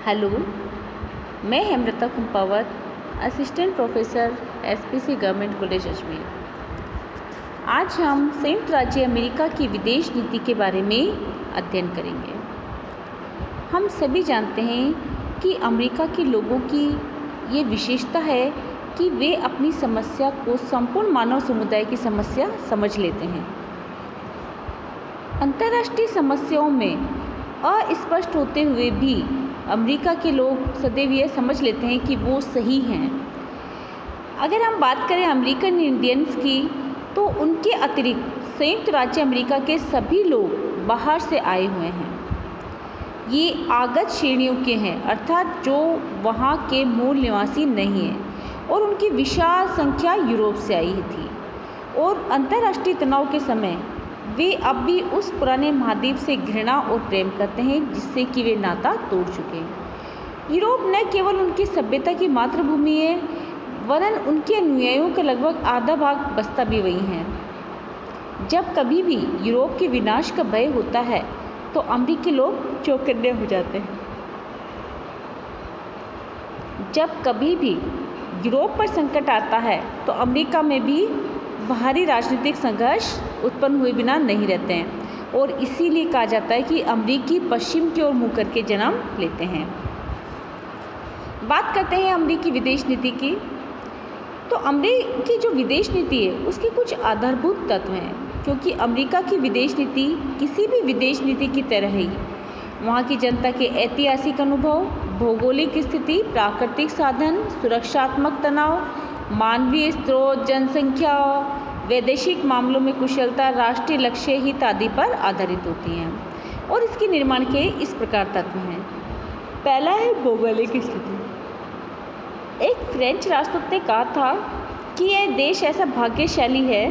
Hello, मैं Hemlata Kumpawat, assistant professor SPC government college Ajmer. आज हम संयुक्त राज्य अमेरिका की विदेश नीति के बारे में अध्ययन करेंगे। हम सभी जानते हैं कि अमेरिका के लोगों की ये विशेषता है कि वे अपनी समस्या को संपूर्ण मानव समुदाय की समस्या समझ लेते हैं। अंतर्राष्ट्रीय समस्याओं में अस्पष्ट होते हुए भी अमेरिका के लोग सदैव यह समझ लेते हैं कि वो सही हैं। अगर हम बात करें अमेरिकन इंडियंस की, तो उनके अतिरिक्त संयुक्त राज्य अमेरिका के सभी लोग बाहर से आए हुए हैं। ये आगत श्रेणियों के हैं, अर्थात जो वहाँ के मूल निवासी नहीं हैं, और उनकी विशाल संख्या यूरोप से आई थी। और अंतर्राष्ट्रीय तनाव के समय वे अब भी उस पुराने महाद्वीप से घृणा और प्रेम करते हैं जिससे कि वे नाता तोड़ चुके हैं। यूरोप न केवल उनकी सभ्यता की मातृभूमि है, वरन उनके अनुयायियों का लगभग आधा भाग बसता भी वही है। जब कभी भी यूरोप के विनाश का भय होता है तो अमेरिकी लोग चौकन्ने हो जाते हैं। जब कभी भी यूरोप पर संकट आता है तो अमेरिका में भी बाहरी राजनीतिक संघर्ष उत्पन्न हुए बिना नहीं रहते हैं, और इसीलिए कहा जाता है कि अमेरिकी पश्चिम की ओर मुँह करके जन्म लेते हैं। बात करते हैं अमेरिकी विदेश नीति की। तो अमेरिकी जो विदेश नीति है उसके कुछ आधारभूत तत्व हैं, क्योंकि अमेरिका की विदेश नीति किसी भी विदेश नीति की तरह ही वहाँ की जनता के ऐतिहासिक अनुभव, भौगोलिक स्थिति, प्राकृतिक साधन, सुरक्षात्मक तनाव, मानवीय स्रोत, जनसंख्या, वैदेशिक मामलों में कुशलता, राष्ट्रीय लक्ष्य हित आदि पर आधारित होती हैं। और इसके निर्माण के इस प्रकार तत्व हैं। पहला है भौगोलिक स्थिति। एक फ्रेंच राजदूत ने कहा था कि यह देश ऐसा भाग्यशाली है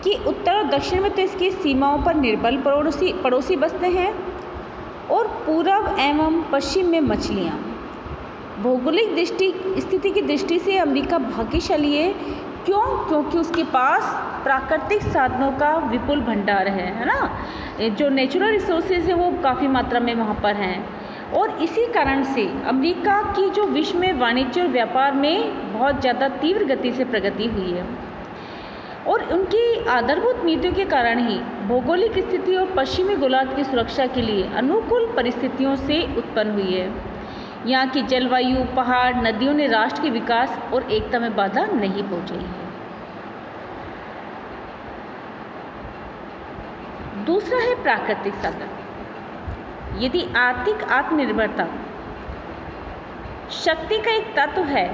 कि उत्तर और दक्षिण में तो इसकी सीमाओं पर निर्बल पड़ोसी बसते हैं, और पूर्व एवं पश्चिम में मछलियाँ। भौगोलिक स्थिति की दृष्टि से अमेरिका भाग्यशाली है। क्यों? क्योंकि उसके पास प्राकृतिक साधनों का विपुल भंडार है ना। जो नेचुरल रिसोर्सेज है वो काफ़ी मात्रा में वहाँ पर हैं, और इसी कारण से अमेरिका की जो विश्व में वाणिज्य और व्यापार में बहुत ज़्यादा तीव्र गति से प्रगति हुई है, और उनकी आधारभूत नीतियों के कारण ही भौगोलिक स्थिति और पश्चिमी गोलार्ध की सुरक्षा के लिए अनुकूल परिस्थितियों से उत्पन्न हुई है। यहाँ की जलवायु, पहाड़, नदियों ने राष्ट्र के विकास और एकता में बाधा नहीं पहुँचाई है। दूसरा है प्राकृतिक साधन। यदि आर्थिक आत्मनिर्भरता शक्ति का एक तत्व है,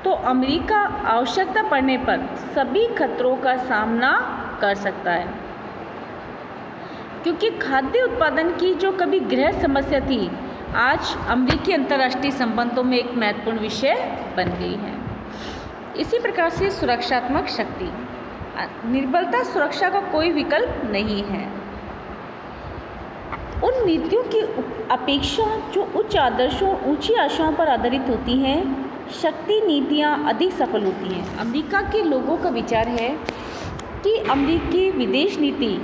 तो अमेरिका आवश्यकता पड़ने पर सभी खतरों का सामना कर सकता है, क्योंकि खाद्य उत्पादन की जो कभी गृह समस्या थी, आज अमेरिकी अंतर्राष्ट्रीय संबंधों में एक महत्वपूर्ण विषय बन गई है। इसी प्रकार से सुरक्षात्मक शक्ति, निर्बलता सुरक्षा का कोई विकल्प नहीं है। उन नीतियों की अपेक्षा जो उच्च आदर्शों, ऊंची आशाओं पर आधारित होती हैं, शक्ति नीतियां अधिक सफल होती हैं। अमेरिका के लोगों का विचार है कि अमेरिकी विदेश नीति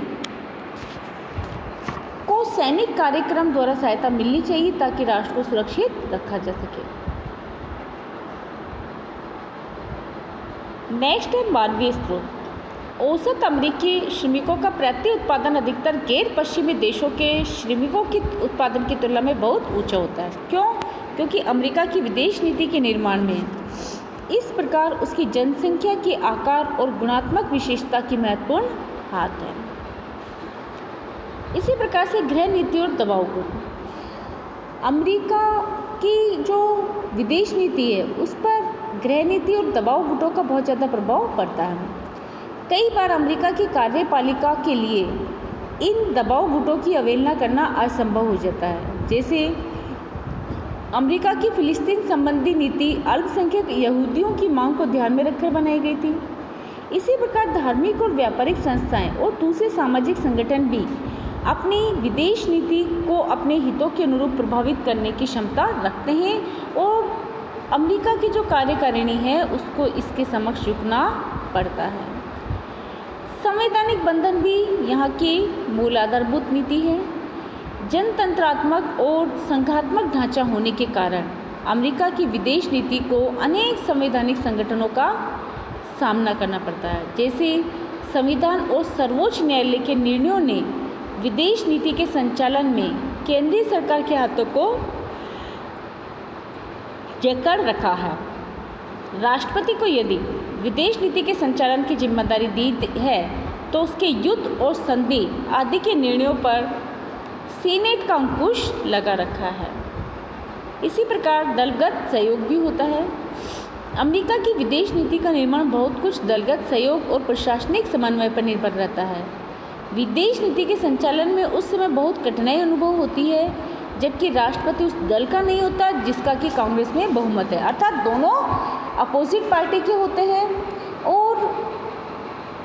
को सैनिक कार्यक्रम द्वारा सहायता मिलनी चाहिए ताकि राष्ट्र को सुरक्षित रखा जा सके। नेक्स्ट है मानवीय स्रोत। औसत अमेरिकी श्रमिकों का प्रति उत्पादन अधिकतर गैर पश्चिमी देशों के श्रमिकों के उत्पादन की तुलना में बहुत ऊंचा होता है। क्यों? क्योंकि अमेरिका की विदेश नीति के निर्माण में इस प्रकार उसकी जनसंख्या के आकार और गुणात्मक विशेषता की महत्वपूर्ण हाथ है। इसी प्रकार से गृह नीति और दबाव गुट। अमेरिका की जो विदेश नीति है उस पर गृह नीति और दबाव गुटों का बहुत ज़्यादा प्रभाव पड़ता है। कई बार अमेरिका की कार्यपालिका के लिए इन दबाव गुटों की अवहेलना करना असंभव हो जाता है। जैसे अमेरिका की फिलिस्तीन संबंधी नीति अल्पसंख्यक यहूदियों की मांग को ध्यान में रखकर बनाई गई थी। इसी प्रकार धार्मिक और व्यापारिक संस्थाएं और दूसरे सामाजिक संगठन भी अपनी विदेश नीति को अपने हितों के अनुरूप प्रभावित करने की क्षमता रखते हैं, और अमेरिका की जो कार्यकारिणी है उसको इसके समक्ष झुकना पड़ता है। संवैधानिक बंधन भी यहाँ की मूल आधारभूत नीति है। जनतंत्रात्मक और संघात्मक ढांचा होने के कारण अमेरिका की विदेश नीति को अनेक संवैधानिक संगठनों का सामना करना पड़ता है। जैसे संविधान और सर्वोच्च न्यायालय के निर्णयों ने विदेश नीति के संचालन में केंद्रीय सरकार के हाथों को जकड़ रखा है। राष्ट्रपति को यदि विदेश नीति के संचालन की जिम्मेदारी दी है तो उसके युद्ध और संधि आदि के निर्णयों पर सीनेट का अंकुश लगा रखा है। इसी प्रकार दलगत सहयोग भी होता है। अमेरिका की विदेश नीति का निर्माण बहुत कुछ दलगत सहयोग और प्रशासनिक समन्वय पर निर्भर रहता है। विदेश नीति के संचालन में उस समय बहुत कठिनाई अनुभव होती है, जबकि राष्ट्रपति उस दल का नहीं होता जिसका कि कांग्रेस में बहुमत है, अर्थात दोनों अपोजिट पार्टी के होते हैं और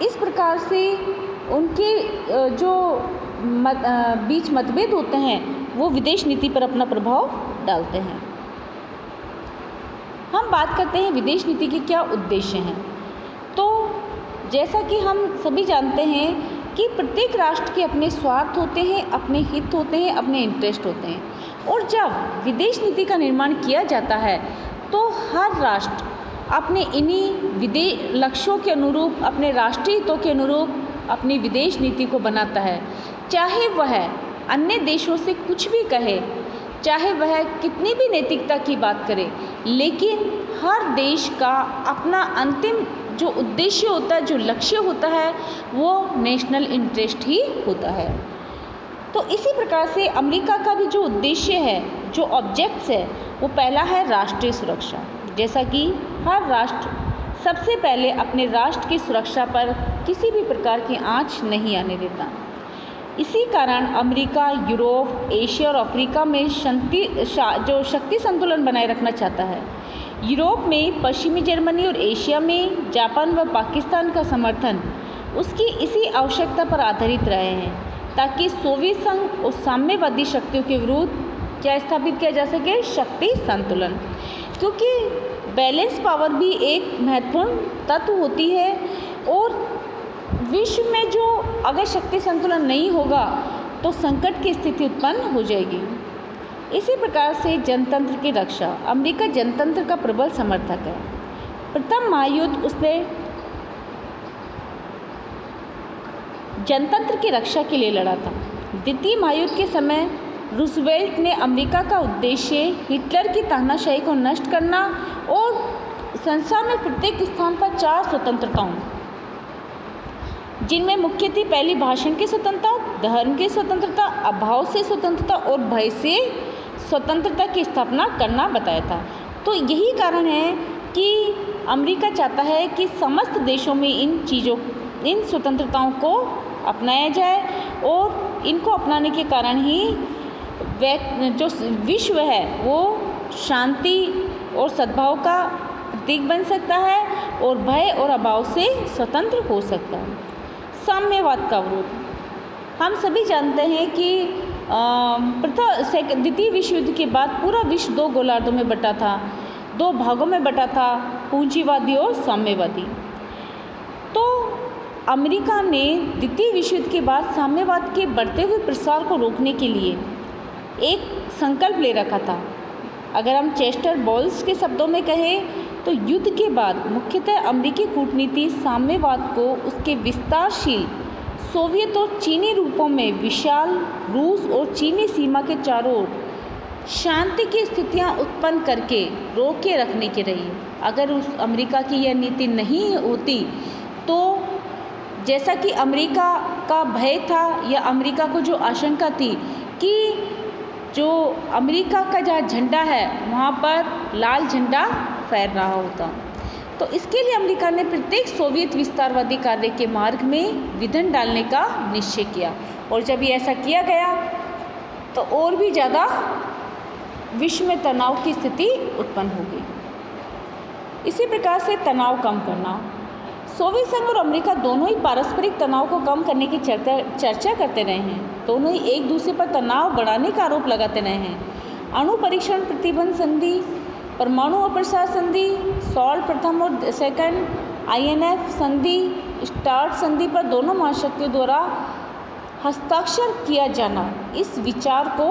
इस प्रकार से उनके जो बीच मतभेद होते हैं वो विदेश नीति पर अपना प्रभाव डालते हैं। हम बात करते हैं विदेश नीति के क्या उद्देश्य हैं। तो जैसा कि हम सभी जानते हैं कि प्रत्येक राष्ट्र के अपने स्वार्थ होते हैं, अपने हित होते हैं, अपने इंटरेस्ट होते हैं और जब विदेश नीति का निर्माण किया जाता है तो हर राष्ट्र अपने इन्हीं लक्ष्यों के अनुरूप, अपने राष्ट्रीय हितों के अनुरूप अपनी विदेश नीति को बनाता है। चाहे वह अन्य देशों से कुछ भी कहे, चाहे वह कितनी भी नैतिकता की बात करे, लेकिन हर देश का अपना अंतिम जो उद्देश्य होता है, जो लक्ष्य होता है, वो नेशनल इंटरेस्ट ही होता है। तो इसी प्रकार से अमेरिका का भी जो उद्देश्य है, जो ऑब्जेक्ट्स है, वो पहला है राष्ट्रीय सुरक्षा। जैसा कि हर राष्ट्र सबसे पहले अपने राष्ट्र की सुरक्षा पर किसी भी प्रकार की आंच नहीं आने देता। इसी कारण अमेरिका यूरोप, एशिया और अफ्रीका में जो शक्ति संतुलन बनाए रखना चाहता है। यूरोप में पश्चिमी जर्मनी और एशिया में जापान व पाकिस्तान का समर्थन उसकी इसी आवश्यकता पर आधारित रहे हैं ताकि सोवियत संघ और साम्यवादी शक्तियों के विरुद्ध क्या स्थापित किया जा सके, शक्ति संतुलन। क्योंकि बैलेंस पावर भी एक महत्वपूर्ण तत्व होती है और विश्व में जो अगर शक्ति संतुलन नहीं होगा तो संकट की स्थिति उत्पन्न हो जाएगी। इसी प्रकार से जनतंत्र की रक्षा, अमेरिका जनतंत्र का प्रबल समर्थक है। प्रथम महायुद्ध उसने जनतंत्र की रक्षा के लिए लड़ा था। द्वितीय महायुद्ध के समय रूजवेल्ट ने अमेरिका का उद्देश्य हिटलर की तानाशाही को नष्ट करना और संसार में प्रत्येक स्थान पर 4 स्वतंत्रताओं, जिनमें मुख्यतः पहली भाषण की स्वतंत्रता, धर्म की स्वतंत्रता, अभाव से स्वतंत्रता और भय से स्वतंत्रता की स्थापना करना बताया था। तो यही कारण है कि अमेरिका चाहता है कि समस्त देशों में इन स्वतंत्रताओं को अपनाया जाए और इनको अपनाने के कारण ही जो विश्व है वो शांति और सद्भाव का प्रतीक बन सकता है और भय और अभाव से स्वतंत्र हो सकता है। साम्यवाद का विरोध, हम सभी जानते हैं कि द्वितीय विश्व युद्ध के बाद पूरा विश्व 2 गोलार्धों में बटा था, 2 भागों में बटा था, पूंजीवादी और साम्यवादी। तो अमेरिका ने द्वितीय विश्व युद्ध के बाद साम्यवाद के बढ़ते हुए प्रसार को रोकने के लिए एक संकल्प ले रखा था। अगर हम चेस्टर बॉल्स के शब्दों में कहें तो युद्ध के बाद मुख्यतः अमेरिकी कूटनीति साम्यवाद को उसके विस्तारशील सोवियत और चीनी रूपों में विशाल रूस और चीनी सीमा के चारों ओर शांति की स्थितियां उत्पन्न करके रोके रखने की रही। अगर उस अमेरिका की यह नीति नहीं होती तो जैसा कि अमेरिका का भय था या अमेरिका को जो आशंका थी कि जो अमेरिका का जहाँ झंडा है वहाँ पर लाल झंडा फहर रहा होता, तो इसके लिए अमेरिका ने प्रत्येक सोवियत विस्तारवादी कार्य के मार्ग में विघन डालने का निश्चय किया। और जब ये ऐसा किया गया तो और भी ज़्यादा विश्व में तनाव की स्थिति उत्पन्न हो गई। इसी प्रकार से तनाव कम करना, सोवियत संघ और अमेरिका दोनों ही पारस्परिक तनाव को कम करने की चर्चा करते रहे हैं। दोनों ही एक दूसरे पर तनाव बढ़ाने का आरोप लगाते रहे हैं। अणु परीक्षण प्रतिबंध संधि, परमाणु अप्रसार संधि, सॉल्ट प्रथम और सेकंड, INF संधि, स्टार्ट संधि पर दोनों महाशक्तियों द्वारा हस्ताक्षर किया जाना इस विचार को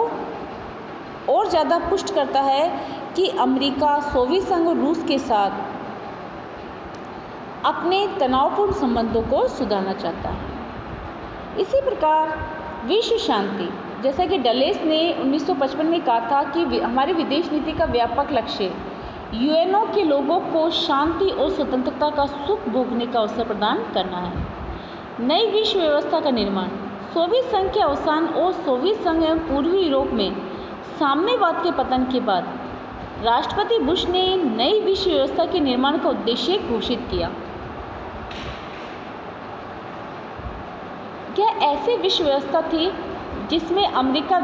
और ज़्यादा पुष्ट करता है कि अमेरिका सोवियत संघ और रूस के साथ अपने तनावपूर्ण संबंधों को सुधारना चाहता है। इसी प्रकार विश्व शांति, जैसा कि डलेस ने 1955 में कहा था कि हमारी विदेश नीति का व्यापक लक्ष्य यूएनओ के लोगों को शांति और स्वतंत्रता का सुख भोगने का अवसर प्रदान करना है। नई विश्व व्यवस्था का निर्माण, सोवियत संघ के अवसान और सोवियत संघ एवं पूर्वी यूरोप में साम्यवाद के पतन के बाद राष्ट्रपति बुश ने नई विश्व व्यवस्था के निर्माण का उद्देश्य घोषित किया। यह ऐसी विश्व व्यवस्था थी जिसमें अमेरिका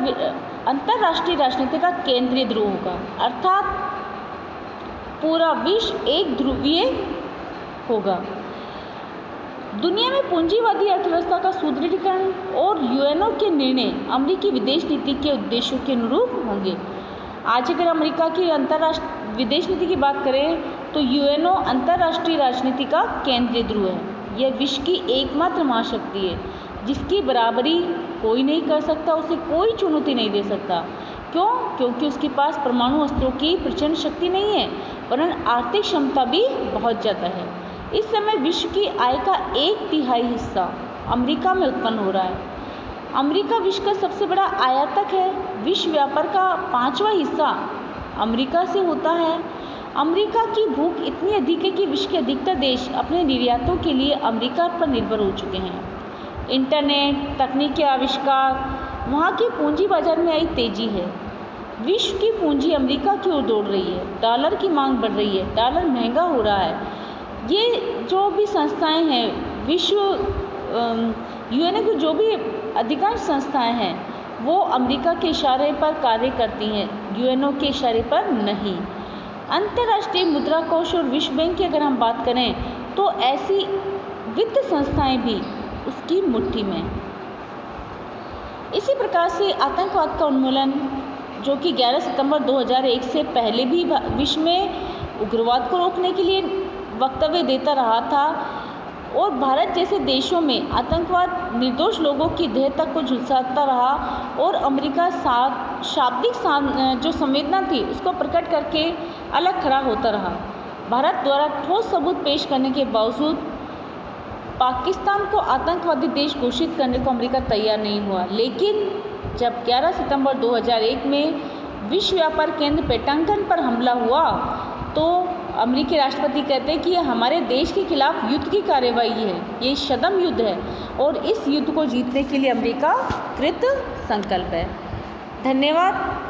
अंतर्राष्ट्रीय राजनीति का केंद्रीय ध्रुव होगा, अर्थात पूरा विश्व एक ध्रुवीय होगा। दुनिया में पूंजीवादी अर्थव्यवस्था का सुदृढ़ीकरण और यूएनओ के निर्णय अमेरिकी विदेश नीति के उद्देश्यों के अनुरूप होंगे। आज अगर अमेरिका की अंतर्राष्ट्रीय विदेश नीति की बात करें तो यूएनओ अंतर्राष्ट्रीय राजनीति का केंद्रीय ध्रुव है। यह विश्व की एकमात्र महाशक्ति है जिसकी बराबरी कोई नहीं कर सकता, उसे कोई चुनौती नहीं दे सकता। क्यों? क्योंकि उसके पास परमाणु अस्त्रों की प्रचंड शक्ति नहीं है, वरन आर्थिक क्षमता भी बहुत ज़्यादा है। इस समय विश्व की आय का 1/3 हिस्सा अमेरिका में उत्पन्न हो रहा है। अमेरिका विश्व का सबसे बड़ा आयातक है। विश्व व्यापार का 5वां हिस्सा अमेरिका से होता है। अमेरिका की भूख इतनी अधिक है कि विश्व के अधिकतर देश अपने निर्यातों के लिए अमेरिका पर निर्भर हो चुके हैं। इंटरनेट, तकनीकी आविष्कार, वहाँ की पूंजी बाजार में आई तेजी है। विश्व की पूंजी अमेरिका की ओर दौड़ रही है। डॉलर की मांग बढ़ रही है, डॉलर महंगा हो रहा है। ये जो भी संस्थाएं हैं, विश्व यूएनओ की जो भी अधिकांश संस्थाएं हैं वो अमेरिका के इशारे पर कार्य करती हैं, यूएनओ के इशारे पर नहीं। अंतर्राष्ट्रीय मुद्रा कोष और विश्व बैंक की अगर हम बात करें तो ऐसी वित्त संस्थाएं भी उसकी मुट्ठी में। इसी प्रकार से आतंकवाद का उन्मूलन, जो कि 11 सितंबर 2001 से पहले भी विश्व में उग्रवाद को रोकने के लिए वक्तव्य देता रहा था और भारत जैसे देशों में आतंकवाद निर्दोष लोगों की देह तक को झुलसाता रहा और अमेरिका शाब्दिक जो संवेदना थी उसको प्रकट करके अलग खड़ा होता रहा। भारत द्वारा ठोस सबूत पेश करने के बावजूद पाकिस्तान को आतंकवादी देश घोषित करने को अमेरिका तैयार नहीं हुआ। लेकिन जब 11 सितंबर 2001 में विश्व व्यापार केंद्र पेटांगन पर हमला हुआ तो अमेरिकी राष्ट्रपति कहते हैं कि यह हमारे देश के खिलाफ युद्ध की कार्रवाई है, ये सदम युद्ध है और इस युद्ध को जीतने के लिए अमेरिका कृत संकल्प है। धन्यवाद।